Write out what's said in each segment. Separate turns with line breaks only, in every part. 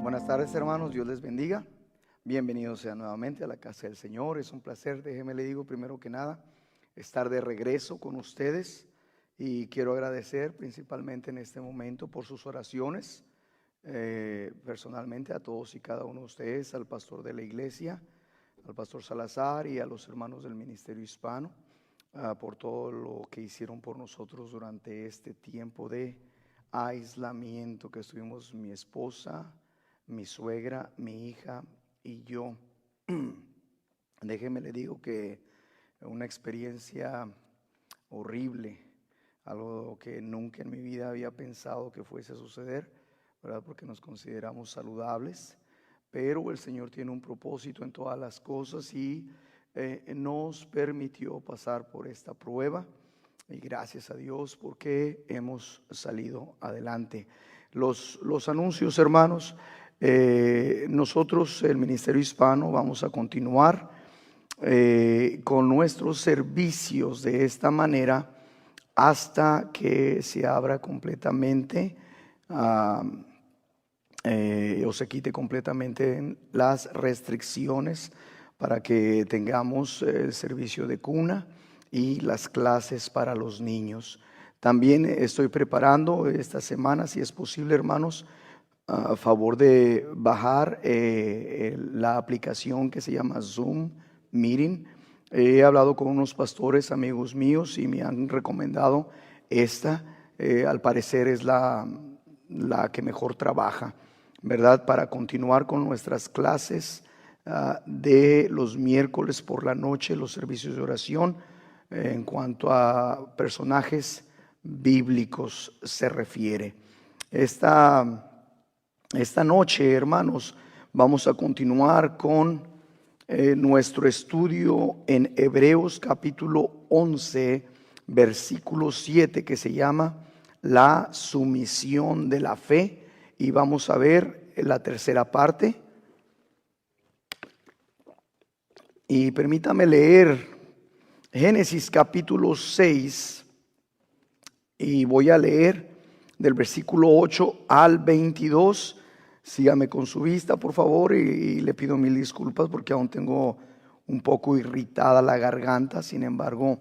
Buenas tardes, hermanos, Dios les bendiga. Bienvenidos sean nuevamente a la casa del Señor. Es un placer, déjeme le digo primero que nada, estar de regreso con ustedes, y quiero agradecer principalmente en este momento por sus oraciones, personalmente a todos y cada uno de ustedes, al pastor de la iglesia, al pastor Salazar y a los hermanos del Ministerio Hispano, por todo lo que hicieron por nosotros durante este tiempo de aislamiento que estuvimos mi esposa, mi suegra, mi hija y yo. Déjeme le digo que una experiencia horrible, algo que nunca en mi vida había pensado que fuese a suceder, ¿verdad? Porque nos consideramos saludables, pero el Señor tiene un propósito en todas las cosas y nos permitió pasar por esta prueba, y gracias a Dios porque hemos salido adelante. Los anuncios, hermanos. Nosotros, el Ministerio Hispano, vamos a continuar con nuestros servicios de esta manera hasta que se abra completamente o se quite completamente las restricciones para que tengamos el servicio de cuna y las clases para los niños. También estoy preparando esta semana, si es posible, hermanos, a favor de bajar la aplicación que se llama Zoom Meeting. He hablado con unos pastores amigos míos y me han recomendado esta. Al parecer es la que mejor trabaja, ¿verdad? Para continuar con nuestras clases de los miércoles por la noche, los servicios de oración, en cuanto a personajes bíblicos se refiere. Esta noche, hermanos, vamos a continuar con nuestro estudio en Hebreos capítulo 11, versículo 7, que se llama la sumisión de la fe, y vamos a ver la tercera parte. Y permítame leer Génesis capítulo 6, y voy a leer del versículo 8 al 22. Sígame con su vista, por favor, y le pido mil disculpas porque aún tengo un poco irritada la garganta. Sin embargo,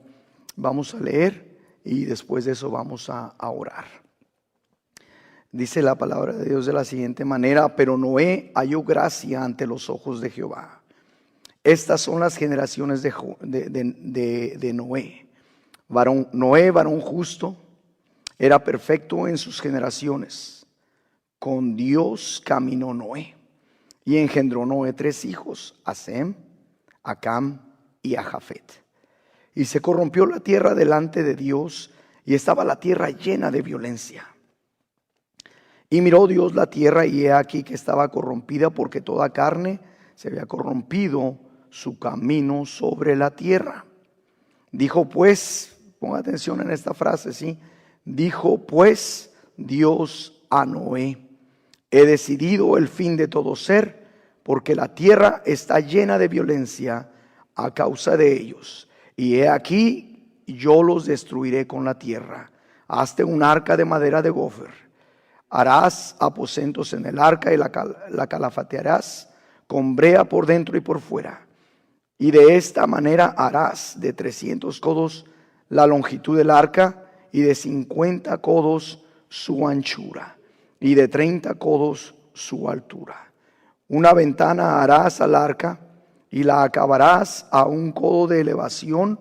vamos a leer y después de eso vamos a orar. Dice la palabra de Dios de la siguiente manera: pero Noé halló gracia ante los ojos de Jehová. Estas son las generaciones de Noé. Noé, varón justo, era perfecto en sus generaciones. Con Dios caminó Noé, y engendró Noé 3 hijos, a Sem, a Cam y a Jafet. Y se corrompió la tierra delante de Dios, y estaba la tierra llena de violencia. Y miró Dios la tierra, y he aquí que estaba corrompida, porque toda carne se había corrompido su camino sobre la tierra. Dijo pues, ponga atención en esta frase, ¿sí? Dijo pues Dios a Noé: he decidido el fin de todo ser, porque la tierra está llena de violencia a causa de ellos. Y he aquí, yo los destruiré con la tierra. Hazte un arca de madera de gofer. Harás aposentos en el arca y la calafatearás con brea por dentro y por fuera. Y de esta manera harás de 300 codos la longitud del arca, y de 50 codos su anchura, y de 30 codos su altura. Una ventana harás al arca, y la acabarás a 1 codo de elevación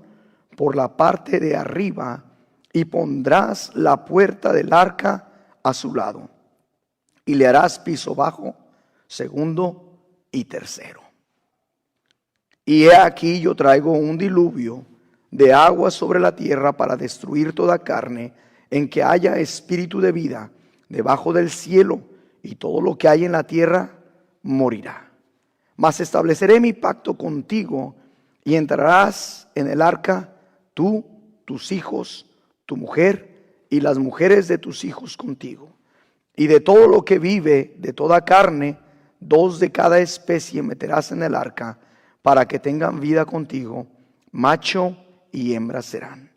por la parte de arriba, y pondrás la puerta del arca a su lado, y le harás piso bajo, segundo y tercero. Y he aquí, yo traigo un diluvio de agua sobre la tierra para destruir toda carne, en que haya espíritu de vida debajo del cielo, y todo lo que hay en la tierra morirá. Mas estableceré mi pacto contigo, y entrarás en el arca, tú, tus hijos, tu mujer y las mujeres de tus hijos contigo. Y de todo lo que vive, de toda carne, 2 de cada especie meterás en el arca, para que tengan vida contigo, macho y hembra serán.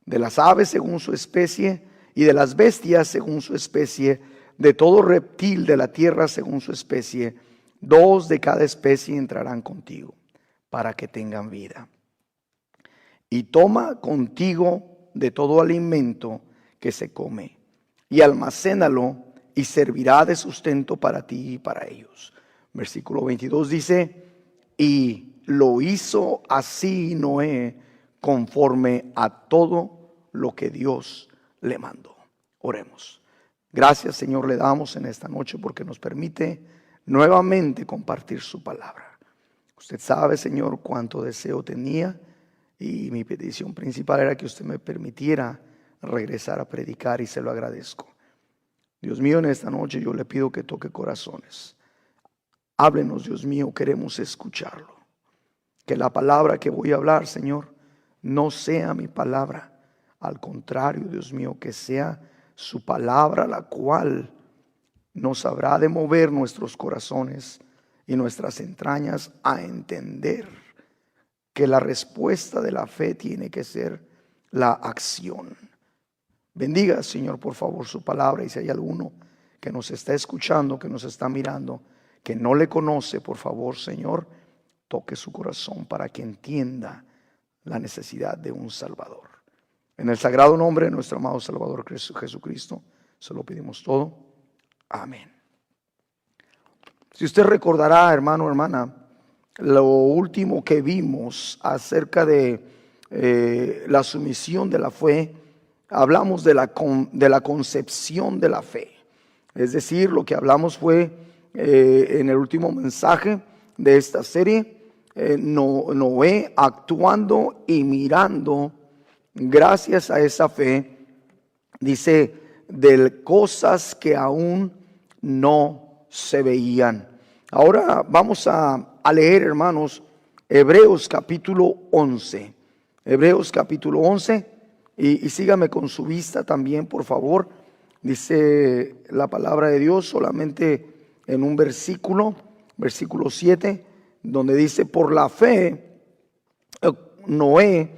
De las aves según su especie, y de las bestias según su especie, de todo reptil de la tierra según su especie, 2 de cada especie entrarán contigo, para que tengan vida. Y toma contigo de todo alimento que se come, y almacénalo, y servirá de sustento para ti y para ellos. Versículo 22 dice, y lo hizo así Noé, conforme a todo lo que Dios le mandó. Oremos. Gracias, Señor, le damos en esta noche porque nos permite nuevamente compartir su palabra. Usted sabe, Señor, cuánto deseo tenía, y mi petición principal era que usted me permitiera regresar a predicar, y se lo agradezco. Dios mío, en esta noche yo le pido que toque corazones. Háblenos, Dios mío, queremos escucharlo. Que la palabra que voy a hablar, Señor, no sea mi palabra. Al contrario, Dios mío, que sea su palabra la cual nos habrá de mover nuestros corazones y nuestras entrañas a entender que la respuesta de la fe tiene que ser la acción. Bendiga, Señor, por favor, su palabra, y si hay alguno que nos está escuchando, que nos está mirando, que no le conoce, por favor, Señor, toque su corazón para que entienda la necesidad de un Salvador. En el sagrado nombre de nuestro amado Salvador Jesucristo, se lo pedimos todo. Amén. Si usted recordará, hermano, hermana, lo último que vimos acerca de la sumisión de la fe, hablamos de la concepción de la fe. Es decir, lo que hablamos fue en el último mensaje de esta serie, Noé actuando y mirando, gracias a esa fe, dice, de cosas que aún no se veían. Ahora vamos a leer, hermanos, Hebreos capítulo 11. Hebreos capítulo 11, y sígame con su vista también, por favor. Dice la palabra de Dios solamente en un versículo 7, donde dice, por la fe, Noé,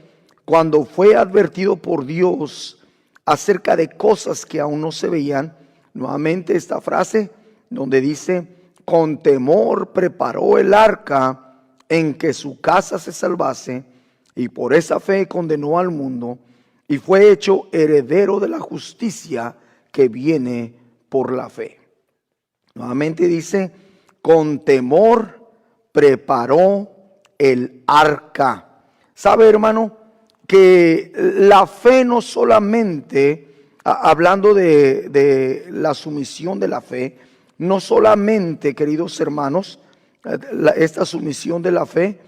cuando fue advertido por Dios acerca de cosas que aún no se veían, nuevamente esta frase donde dice, con temor preparó el arca en que su casa se salvase, y por esa fe condenó al mundo, y fue hecho heredero de la justicia que viene por la fe. Nuevamente dice, con temor preparó el arca. ¿Sabe, hermano? Que la fe no solamente, hablando de la sumisión de la fe, no solamente, queridos hermanos, esta sumisión de la fe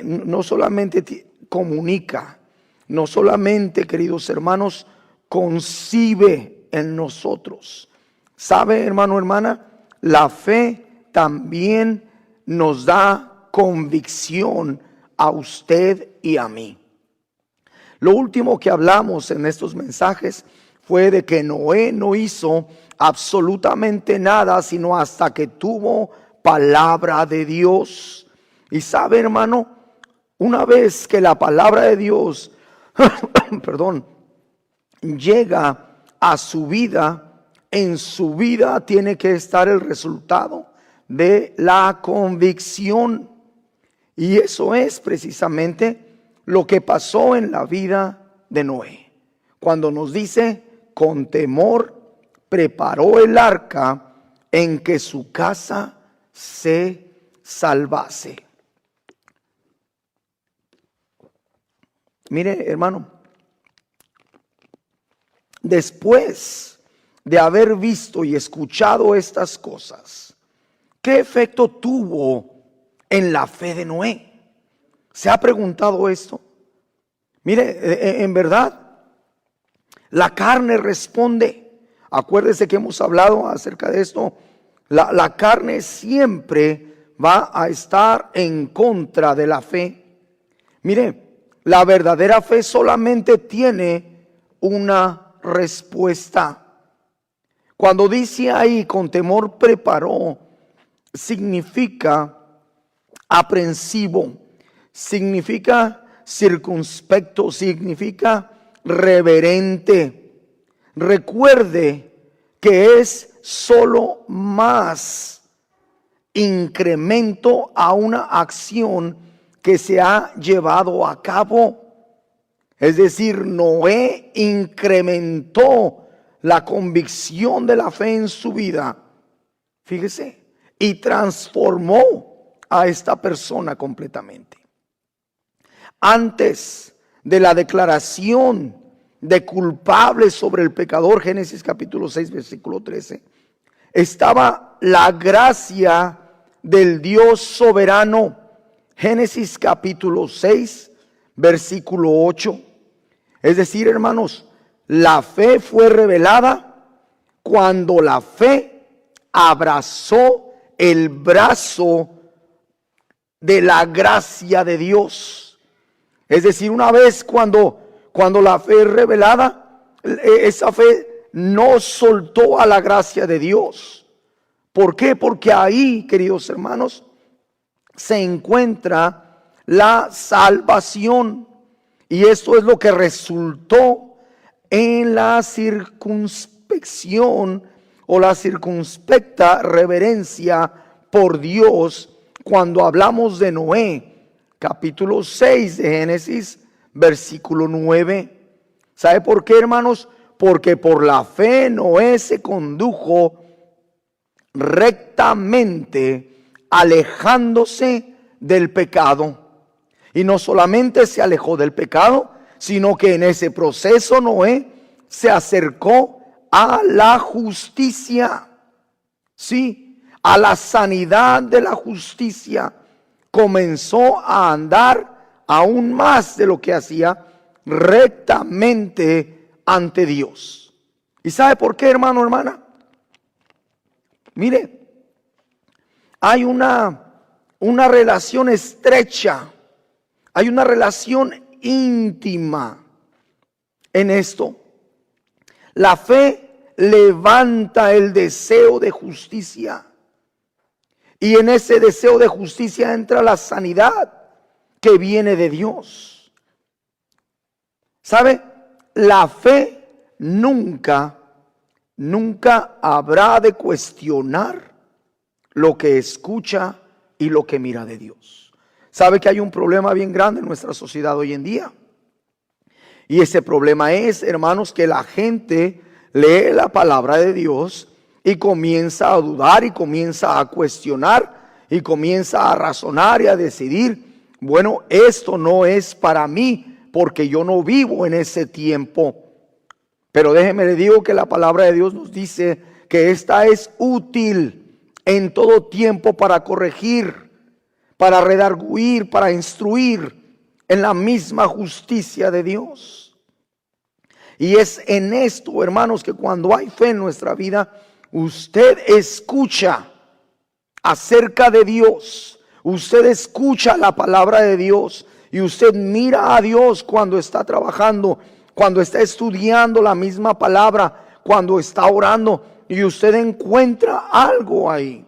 no solamente comunica, no solamente, queridos hermanos, concibe en nosotros. ¿Sabe, hermano, hermana? La fe también nos da convicción a usted y a mí. Lo último que hablamos en estos mensajes fue de que Noé no hizo absolutamente nada sino hasta que tuvo palabra de Dios. Y sabe, hermano, una vez que la palabra de Dios llega a su vida, en su vida tiene que estar el resultado de la convicción. Y eso es precisamente lo que pasó en la vida de Noé. Cuando nos dice, con temor preparó el arca en que su casa se salvase. Mire, hermano, después de haber visto y escuchado estas cosas, ¿qué efecto tuvo en la fe de Noé? ¿Se ha preguntado esto? Mire, en verdad, La carne responde. Acuérdese que hemos hablado acerca de esto. La carne siempre va a estar en contra de la fe. Mire, la verdadera fe solamente tiene una respuesta. Cuando dice ahí, con temor preparó, significa aprensivo, significa circunspecto, significa reverente. Recuerde que es solo más incremento a una acción que se ha llevado a cabo. Es decir, Noé incrementó la convicción de la fe en su vida. Fíjese, y transformó a esta persona completamente. Antes de la declaración de culpable sobre el pecador, Génesis capítulo 6, versículo 13, estaba la gracia del Dios soberano. Génesis capítulo 6, versículo 8. Es decir, hermanos, la fe fue revelada cuando la fe abrazó el brazo de la gracia de Dios. Es decir, una vez cuando la fe es revelada, esa fe no soltó a la gracia de Dios. ¿Por qué? Porque ahí, queridos hermanos, se encuentra la salvación. Y esto es lo que resultó en la circunspección o la circunspecta reverencia por Dios cuando hablamos de Noé, capítulo 6 de Génesis, versículo 9. ¿Sabe por qué, hermanos? Porque por la fe Noé se condujo rectamente, alejándose del pecado. Y no solamente se alejó del pecado, sino que en ese proceso Noé se acercó a la justicia. Sí, a la sanidad de la justicia. Comenzó a andar aún más de lo que hacía rectamente ante Dios. ¿Y sabe por qué, hermano, hermana? Mire, hay una relación estrecha, hay una relación íntima en esto. La fe levanta el deseo de justicia. Y en ese deseo de justicia entra la sanidad que viene de Dios. ¿Sabe? La fe nunca habrá de cuestionar lo que escucha y lo que mira de Dios. ¿Sabe que hay un problema bien grande en nuestra sociedad hoy en día? Y ese problema es, hermanos, que la gente lee la palabra de Dios y comienza a dudar y comienza a cuestionar y comienza a razonar y a decidir, bueno, esto no es para mí porque yo no vivo en ese tiempo. Pero déjeme le digo que la palabra de Dios nos dice que esta es útil en todo tiempo para corregir, para redarguir, para instruir en la misma justicia de Dios. Y es en esto, hermanos, que cuando hay fe en nuestra vida, usted escucha acerca de Dios, usted escucha la palabra de Dios y usted mira a Dios cuando está trabajando, cuando está estudiando la misma palabra, cuando está orando, y usted encuentra algo ahí.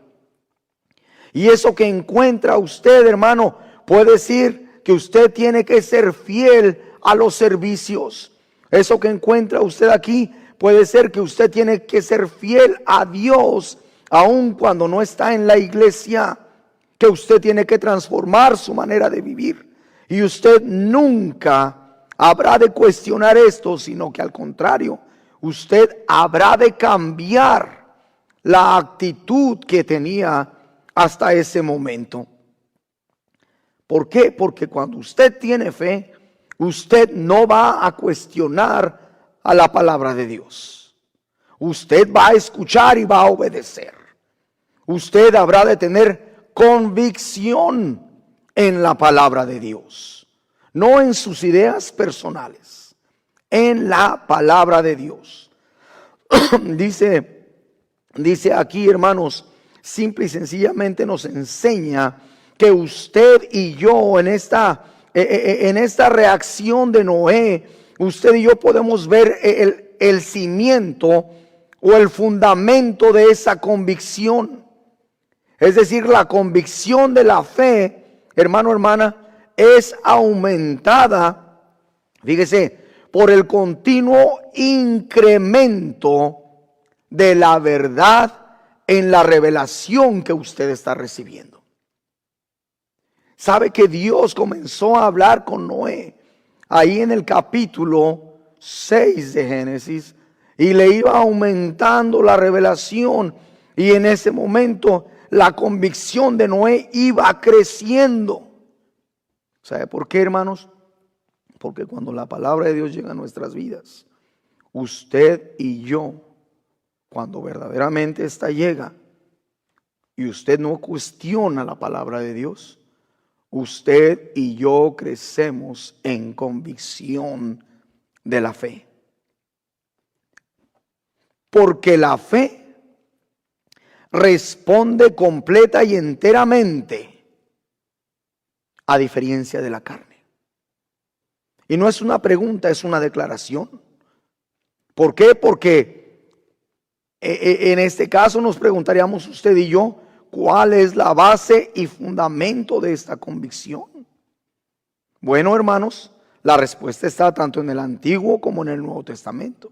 Y eso que encuentra usted, hermano, puede decir que usted tiene que ser fiel a los servicios. Eso que encuentra usted aquí puede ser que usted tiene que ser fiel a Dios, aun cuando no está en la iglesia, que usted tiene que transformar su manera de vivir. Y usted nunca habrá de cuestionar esto, sino que al contrario, usted habrá de cambiar la actitud que tenía hasta ese momento. ¿Por qué? Porque cuando usted tiene fe, usted no va a cuestionar a la palabra de Dios. Usted va a escuchar y va a obedecer. Usted habrá de tener convicción en la palabra de Dios, no en sus ideas personales, en la palabra de Dios. Dice aquí, hermanos, simple y sencillamente nos enseña que usted y yo en esta reacción de Noé, usted y yo podemos ver el cimiento o el fundamento de esa convicción. Es decir, la convicción de la fe, hermano, hermana, es aumentada, fíjese, por el continuo incremento de la verdad en la revelación que usted está recibiendo. Sabe que Dios comenzó a hablar con Noé ahí en el capítulo 6 de Génesis y le iba aumentando la revelación, y en ese momento la convicción de Noé iba creciendo. ¿Sabe por qué, hermanos? Porque cuando la palabra de Dios llega a nuestras vidas, usted y yo, cuando verdaderamente esta llega y usted no cuestiona la palabra de Dios, usted y yo crecemos en convicción de la fe. Porque la fe responde completa y enteramente, a diferencia de la carne. Y no es una pregunta, es una declaración. ¿Por qué? Porque en este caso nos preguntaríamos usted y yo, ¿cuál es la base y fundamento de esta convicción? Bueno, hermanos, la respuesta está tanto en el Antiguo como en el Nuevo Testamento.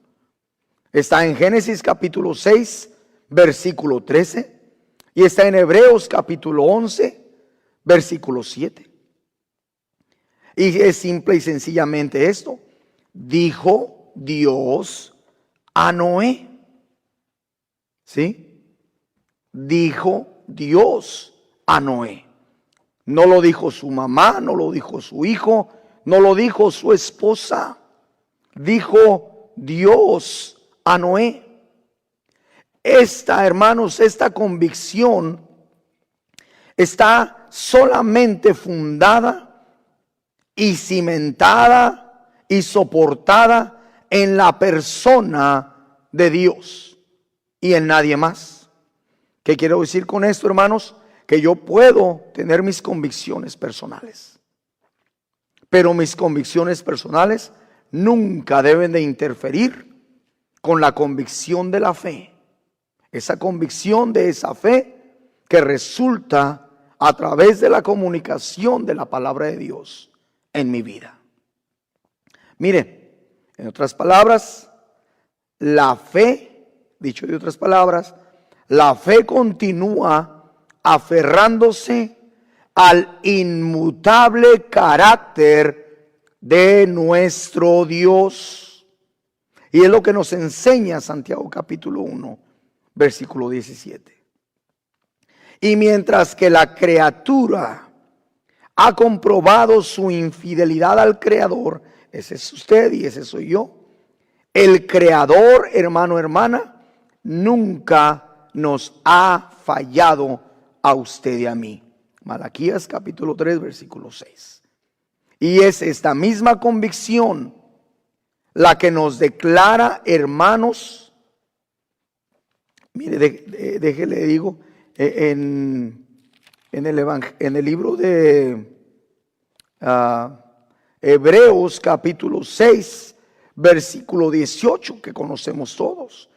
Está en Génesis capítulo 6, versículo 13, y está en Hebreos capítulo 11, versículo 7. Y es simple y sencillamente esto: dijo Dios a Noé. ¿Sí? Dijo Dios a Noé. No lo dijo su mamá, no lo dijo su hijo, no lo dijo su esposa. Dijo Dios a Noé. Hermanos, esta convicción está solamente fundada y cimentada y soportada en la persona de Dios y en nadie más. ¿Qué quiero decir con esto, hermanos? Que yo puedo tener mis convicciones personales, pero mis convicciones personales nunca deben de interferir con la convicción de la fe. Esa convicción de esa fe que resulta a través de la comunicación de la palabra de Dios en mi vida. Mire, en otras palabras, la fe, dicho de otras palabras, la fe continúa aferrándose al inmutable carácter de nuestro Dios. Y es lo que nos enseña Santiago capítulo 1, versículo 17. Y mientras que la criatura ha comprobado su infidelidad al Creador, ese es usted y ese soy yo, el Creador, hermano, hermana, nunca nos ha fallado a usted y a mí. Malaquías capítulo 3, versículo 6. Y es esta misma convicción la que nos declara, hermanos, mire, déjele digo, en el libro de Hebreos capítulo 6, versículo 18, que conocemos todos,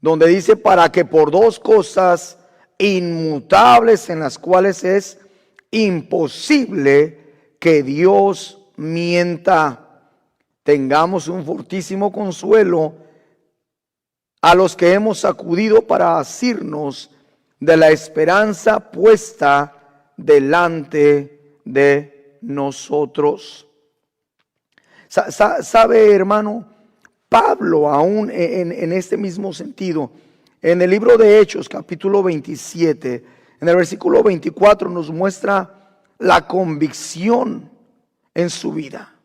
donde dice: para que por dos cosas inmutables, en las cuales es imposible que Dios mienta, tengamos un fortísimo consuelo a los que hemos acudido para asirnos de la esperanza puesta delante de nosotros. ¿Sabe, hermano? Pablo, aún en este mismo sentido, en el libro de Hechos, capítulo 27, en el versículo 24, nos muestra la convicción en su vida.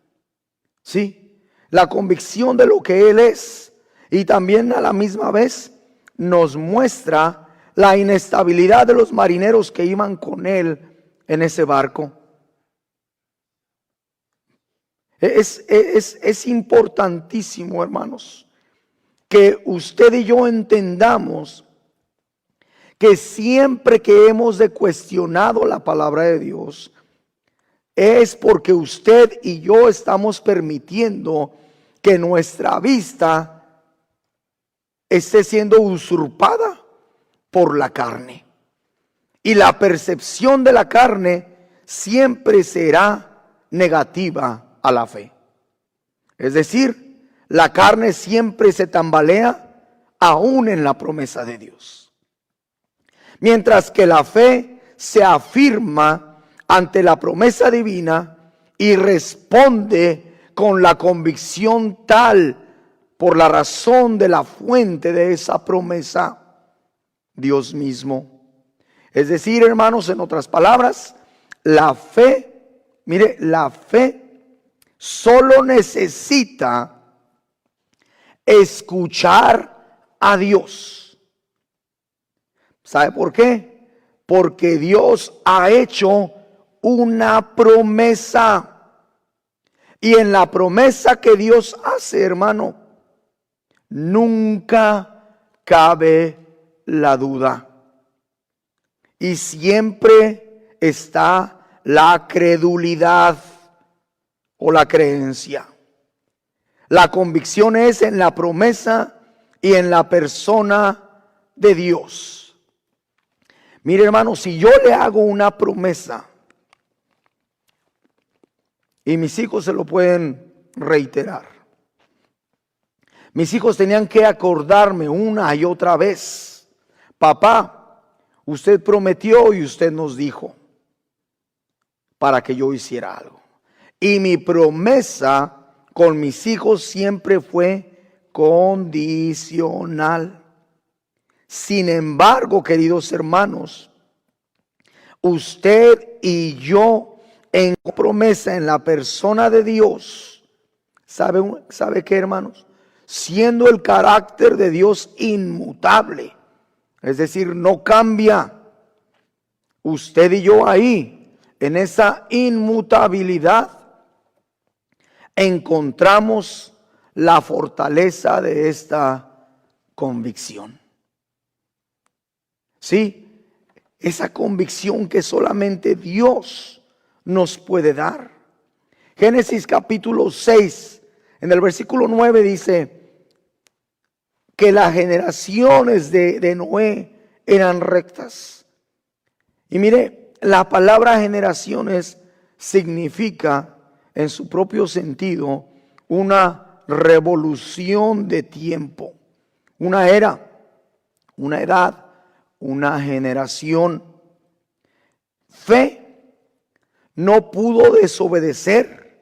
¿Sí? La convicción de lo que él es. Y también a la misma vez nos muestra la inestabilidad de los marineros que iban con él en ese barco. Es importantísimo, hermanos, que usted y yo entendamos que siempre que hemos de cuestionado la palabra de Dios, es porque usted y yo estamos permitiendo que nuestra vista esté siendo usurpada por la carne. Y la percepción de la carne siempre será negativa a la fe. Es decir, la carne siempre se tambalea aún en la promesa de Dios. Mientras que la fe se afirma ante la promesa divina y responde con la convicción tal por la razón de la fuente de esa promesa, Dios mismo. Es decir, hermanos, en otras palabras, la fe, mire, la fe solo necesita escuchar a Dios. ¿Sabe por qué? Porque Dios ha hecho una promesa. Y en la promesa que Dios hace, hermano, nunca cabe la duda. Y siempre está la credulidad o la creencia. La convicción es en la promesa y en la persona de Dios. Mire, hermano, si yo le hago una promesa, y mis hijos se lo pueden reiterar, mis hijos tenían que acordarme una y otra vez: papá, usted prometió y usted nos dijo para que yo hiciera algo. Y mi promesa con mis hijos siempre fue condicional. Sin embargo, queridos hermanos, usted y yo en promesa en la persona de Dios, ¿sabe qué, hermanos? Siendo el carácter de Dios inmutable, es decir, no cambia. Usted y yo ahí, en esa inmutabilidad, encontramos la fortaleza de esta convicción. Sí, esa convicción que solamente Dios nos puede dar. Génesis capítulo 6, en el versículo 9 dice que las generaciones de Noé eran rectas. Y mire, la palabra generaciones significa en su propio sentido una revolución de tiempo, una era, una edad, una generación. Fe no pudo desobedecer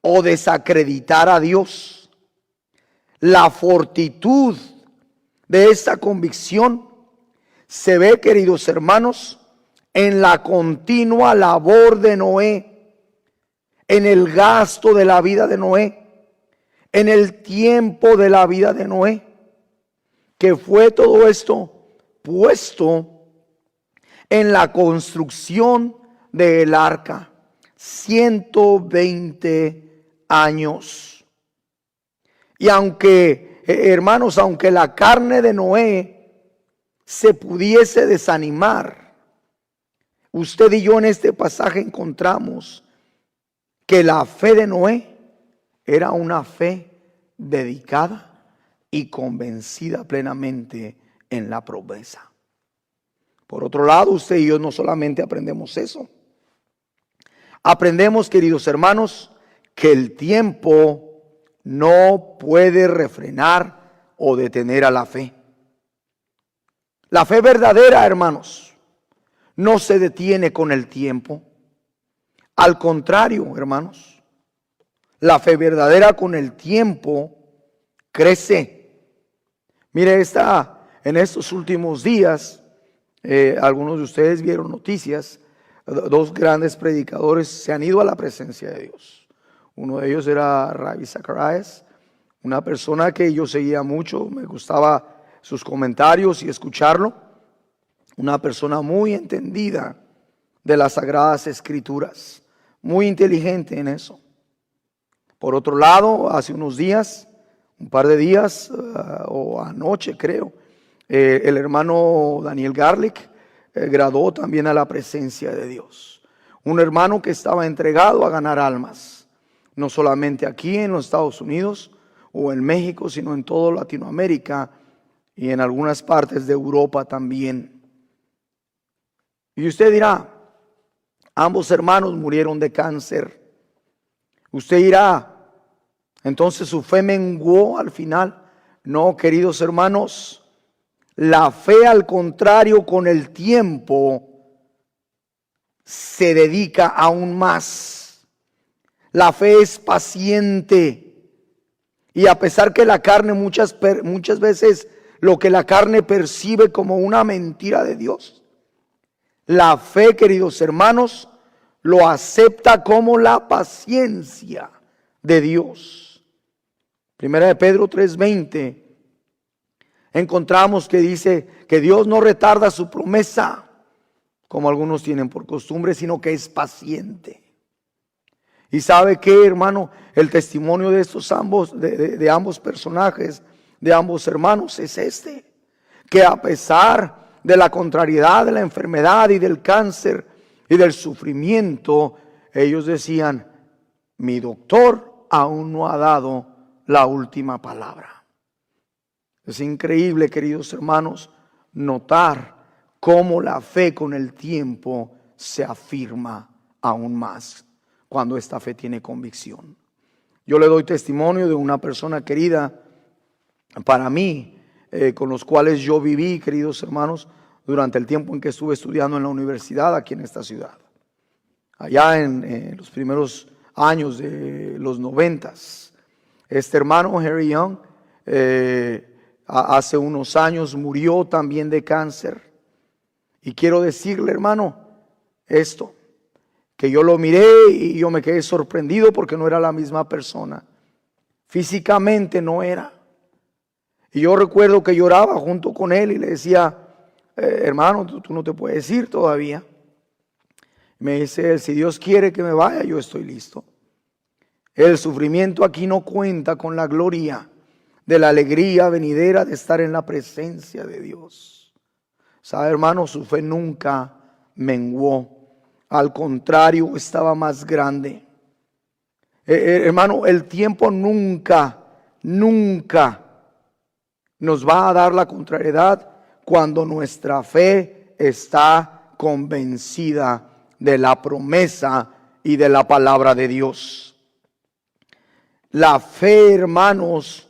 o desacreditar a Dios. La fortitud de esta convicción se ve, queridos hermanos, en la continua labor de Noé, en el gasto de la vida de Noé, en el tiempo de la vida de Noé, que fue todo esto puesto en la construcción del arca. 120 años. Y aunque, hermanos, aunque la carne de Noé se pudiese desanimar, usted y yo en este pasaje encontramos que la fe de Noé era una fe dedicada y convencida plenamente en la promesa. Por otro lado, usted y yo no solamente aprendemos eso. Aprendemos, queridos hermanos, que el tiempo no puede refrenar o detener a la fe. La fe verdadera, hermanos, no se detiene con el tiempo. Al contrario, hermanos, la fe verdadera con el tiempo crece. Mire, en estos últimos días, algunos de ustedes vieron noticias. Dos grandes predicadores se han ido a la presencia de Dios. Uno de ellos era Ravi Zacharias, una persona que yo seguía mucho, me gustaba sus comentarios y escucharlo. Una persona muy entendida de las Sagradas Escrituras, muy inteligente en eso. Por otro lado, hace unos días, un par de días, o anoche creo, el hermano Daniel Garlic graduó también a la presencia de Dios. Un hermano que estaba entregado a ganar almas, no solamente aquí en los Estados Unidos o en México, sino en toda Latinoamérica y en algunas partes de Europa también. Y usted dirá, ambos hermanos murieron de cáncer. Usted dirá, entonces su fe menguó al final. No, queridos hermanos, la fe al contrario con el tiempo se dedica aún más. La fe es paciente y a pesar que la carne muchas veces lo que la carne percibe como una mentira de Dios, la fe, queridos hermanos, lo acepta como la paciencia de Dios. Primera de Pedro 3:20 encontramos que dice que Dios no retarda su promesa, como algunos tienen por costumbre, sino que es paciente. Y sabe que, hermano, el testimonio de estos de ambos personajes, de ambos hermanos, es que a pesar de la contrariedad, de la enfermedad y del cáncer y del sufrimiento, ellos decían, mi doctor aún no ha dado la última palabra. Es increíble, queridos hermanos, notar cómo la fe con el tiempo se afirma aún más cuando esta fe tiene convicción. Yo le doy testimonio de una persona querida para mí, con los cuales yo viví, queridos hermanos, durante el tiempo en que estuve estudiando en la universidad aquí en esta ciudad. Allá en los primeros años de los 90s. Este hermano Harry Young hace unos años murió también de cáncer. Y quiero decirle, hermano, esto, que yo lo miré y yo me quedé sorprendido porque no era la misma persona. Físicamente no era. Y yo recuerdo que lloraba junto con él y le decía, hermano, tú no te puedes ir todavía. Me dice él, si Dios quiere que me vaya, yo estoy listo. El sufrimiento aquí no cuenta con la gloria de la alegría venidera de estar en la presencia de Dios. ¿Sabe, hermano? Su fe nunca menguó. Al contrario, estaba más grande. Hermano, el tiempo nunca nos va a dar la contrariedad cuando nuestra fe está convencida de la promesa y de la palabra de Dios. La fe, hermanos,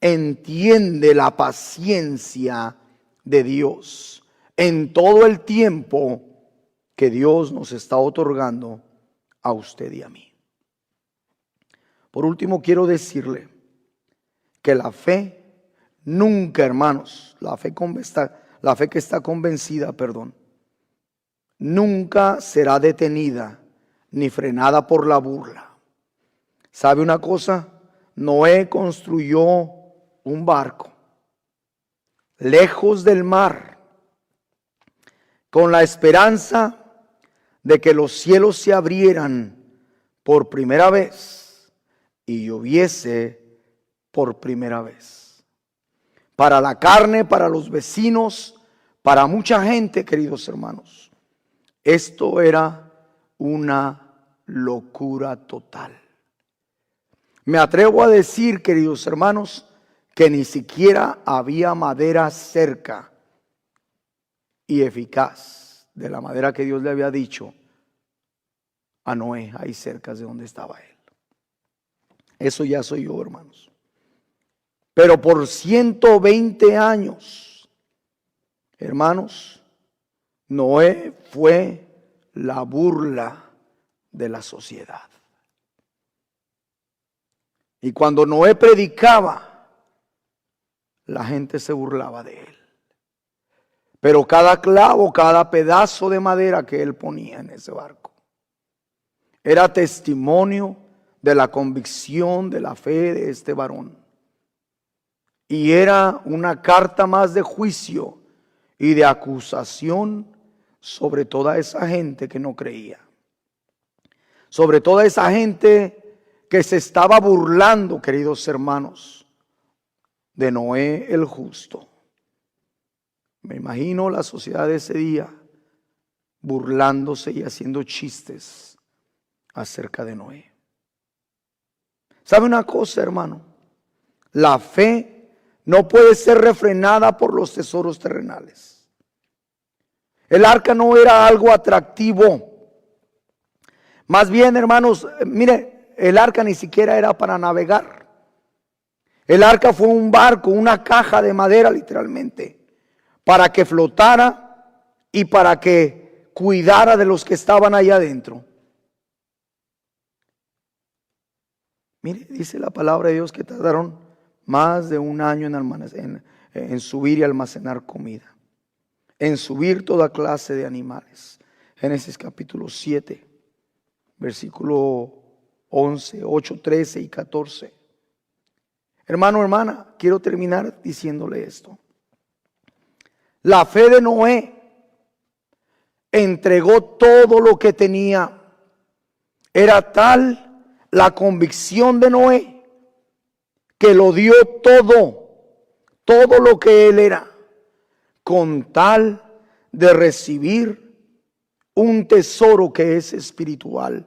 entiende la paciencia de Dios en todo el tiempo que Dios nos está otorgando a usted y a mí. Por último, quiero decirle que la fe nunca, hermanos, la fe que está convencida, nunca será detenida ni frenada por la burla. ¿Sabe una cosa? Noé construyó un barco lejos del mar con la esperanza de que los cielos se abrieran por primera vez y lloviese por primera vez. Para la carne, para los vecinos, para mucha gente, queridos hermanos, esto era una locura total. Me atrevo a decir, queridos hermanos, que ni siquiera había madera cerca y eficaz de la madera que Dios le había dicho a Noé, ahí cerca de donde estaba él. Eso ya soy yo, hermanos. Pero por 120 años, hermanos, Noé fue la burla de la sociedad. Y cuando Noé predicaba, la gente se burlaba de él. Pero cada clavo, cada pedazo de madera que él ponía en ese barco, era testimonio de la convicción de la fe de este varón. Y era una carta más de juicio y de acusación sobre toda esa gente que no creía. Sobre toda esa gente que se estaba burlando, queridos hermanos, de Noé el justo. Me imagino la sociedad de ese día burlándose y haciendo chistes acerca de Noé. ¿Sabe una cosa, hermano? La fe no puede ser refrenada por los tesoros terrenales. El arca no era algo atractivo. Más bien, hermanos, mire, el arca ni siquiera era para navegar. El arca fue un barco, una caja de madera literalmente, para que flotara y para que cuidara de los que estaban allá adentro. Mire, dice la palabra de Dios que tardaron más de un año en subir y almacenar comida, en subir toda clase de animales. Génesis capítulo 7, versículo 11, 8, 13 y 14. Hermano, hermana, quiero terminar diciéndole esto. La fe de Noé entregó todo lo que tenía. Era tal la convicción de Noé que lo dio todo lo que él era, con tal de recibir un tesoro que es espiritual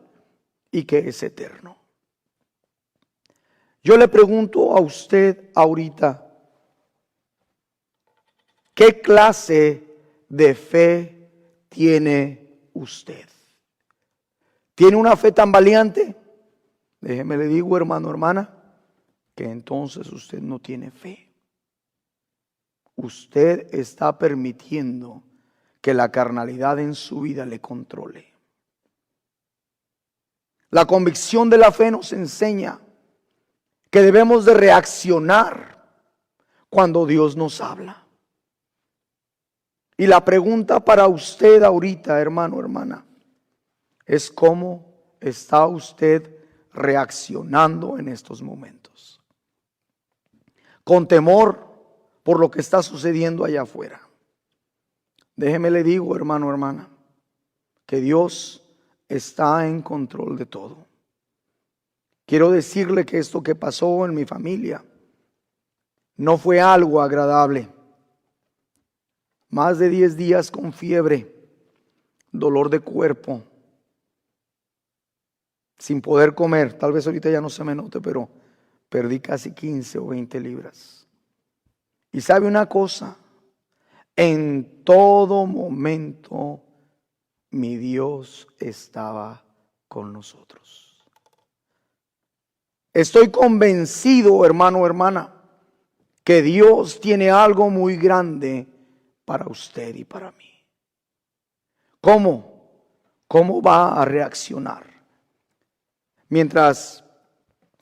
y que es eterno. Yo le pregunto a usted ahorita, ¿qué clase de fe tiene usted? ¿Tiene una fe tan valiente? Déjeme le digo, hermano, hermana, que entonces usted no tiene fe. Usted está permitiendo que la carnalidad en su vida le controle. La convicción de la fe nos enseña que debemos de reaccionar cuando Dios nos habla. Y la pregunta para usted ahorita, hermano, hermana, es cómo está usted reaccionando en estos momentos. Con temor por lo que está sucediendo allá afuera. Déjeme le digo, hermano, hermana, que Dios está en control de todo. Quiero decirle que esto que pasó en mi familia no fue algo agradable. Más de 10 días con fiebre, dolor de cuerpo, sin poder comer. Tal vez ahorita ya no se me note, pero perdí casi 15 o 20 libras. Y sabe una cosa, en todo momento mi Dios estaba con nosotros. Estoy convencido, hermano, hermana, que Dios tiene algo muy grande para usted y para mí. ¿Cómo? ¿Cómo va a reaccionar? Mientras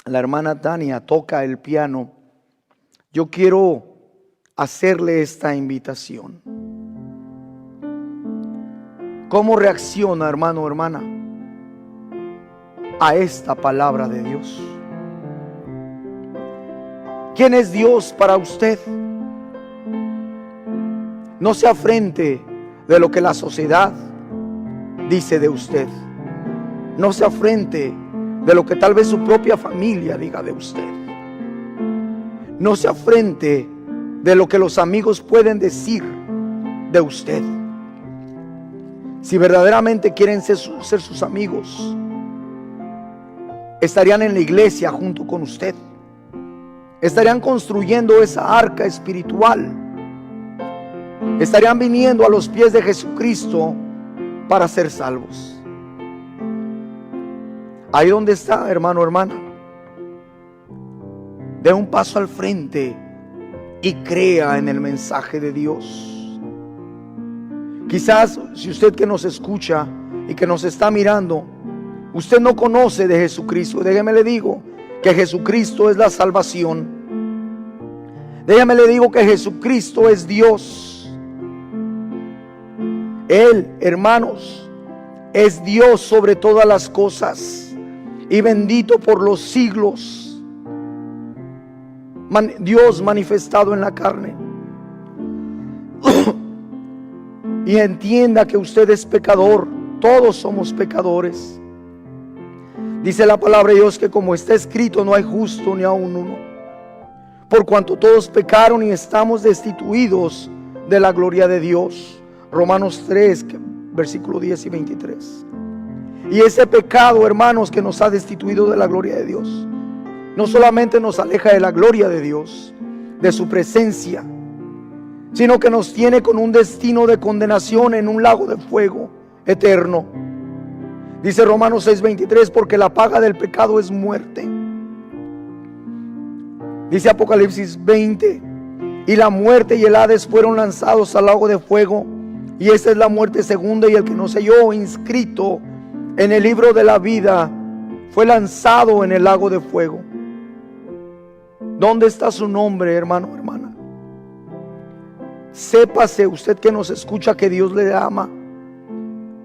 la hermana Tania toca el piano, yo quiero hacerle esta invitación. ¿Cómo reacciona, hermano o hermana, a esta palabra de Dios? ¿Quién es Dios para usted? No se afrente de lo que la sociedad dice de usted. No se afrente de lo que tal vez su propia familia diga de usted. No se afrente de lo que los amigos pueden decir de usted. Si verdaderamente quieren ser sus amigos, estarían en la iglesia junto con usted. Estarían construyendo esa arca espiritual. Estarían viniendo a los pies de Jesucristo para ser salvos. Ahí donde está, hermano, hermana, dé un paso al frente y crea en el mensaje de Dios. Quizás si usted que nos escucha y que nos está mirando, usted no conoce de Jesucristo. Déjeme le digo que Jesucristo es la salvación. Déjeme le digo que Jesucristo es Dios. Él, hermanos, es Dios sobre todas las cosas y bendito por los siglos. Dios manifestado en la carne. Y entienda que usted es pecador. Todos somos pecadores. Dice la palabra de Dios que como está escrito, no hay justo ni aun uno. Por cuanto todos pecaron y estamos destituidos de la gloria de Dios. Romanos 3, versículo 10 y 23. Y ese pecado, hermanos, que nos ha destituido de la gloria de Dios, no solamente nos aleja de la gloria de Dios, de su presencia, sino que nos tiene con un destino de condenación en un lago de fuego eterno. Dice Romanos 6:23, porque la paga del pecado es muerte. Dice Apocalipsis 20, y la muerte y el Hades fueron lanzados al lago de fuego, y esta es la muerte segunda, y el que no se halló inscrito en el libro de la vida fue lanzado en el lago de fuego. ¿Dónde está su nombre, hermano, hermana? Sépase usted que nos escucha que Dios le ama.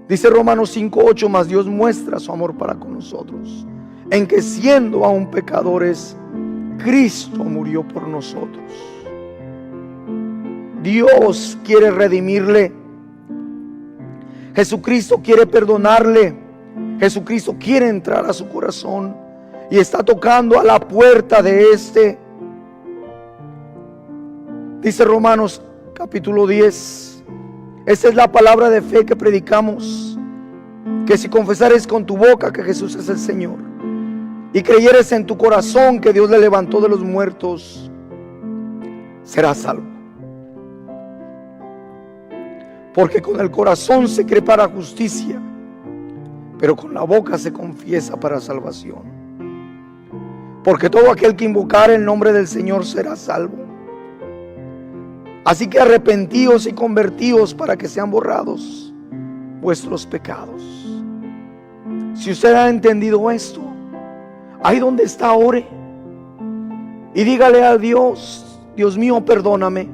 Dice Romanos 5:8, mas Dios muestra su amor para con nosotros, en que siendo aún pecadores, Cristo murió por nosotros. Dios quiere redimirle. Jesucristo quiere perdonarle. Jesucristo quiere entrar a su corazón y está tocando a la puerta de este. Dice Romanos capítulo 10. Esta es la palabra de fe que predicamos, que si confesares con tu boca que Jesús es el Señor y creyeres en tu corazón que Dios le levantó de los muertos, serás salvo. Porque con el corazón se cree para justicia, pero con la boca se confiesa para salvación. Porque todo aquel que invocare el nombre del Señor será salvo. Así que arrepentíos y convertíos para que sean borrados vuestros pecados. Si usted ha entendido esto, ahí donde está, ore y dígale a Dios: Dios mío, perdóname.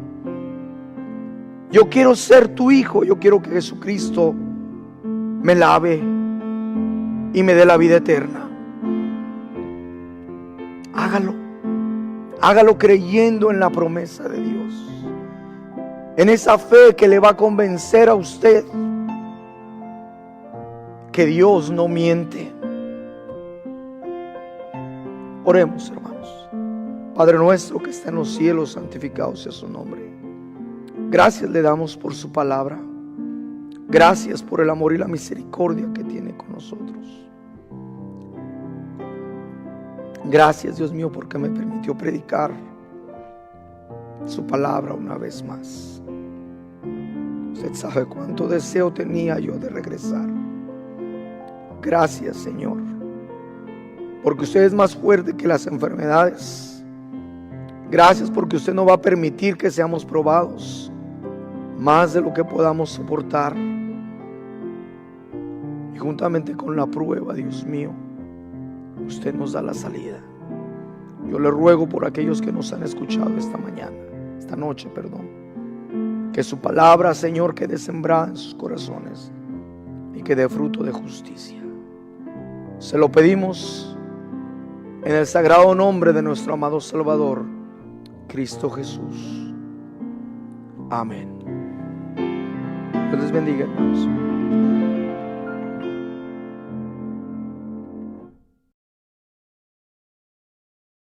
Yo quiero ser tu hijo. Yo quiero que Jesucristo me lave y me dé la vida eterna. Hágalo. Hágalo creyendo en la promesa de Dios, en esa fe que le va a convencer a usted que Dios no miente. Oremos, hermanos. Padre nuestro que está en los cielos, santificado sea su nombre. Gracias le damos por su palabra. Gracias por el amor y la misericordia que tiene con nosotros. Gracias, Dios mío, porque me permitió predicar su palabra una vez más. Usted sabe cuánto deseo tenía yo de regresar. Gracias, Señor, porque usted es más fuerte que las enfermedades. Gracias porque usted no va a permitir que seamos probados más de lo que podamos soportar. Y juntamente con la prueba, Dios mío, usted nos da la salida. Yo le ruego por aquellos que nos han escuchado esta noche, que su palabra, Señor, quede sembrada en sus corazones y que dé fruto de justicia. Se lo pedimos en el sagrado nombre de nuestro amado Salvador, Cristo Jesús. Amén. Dios les bendiga, hermanos.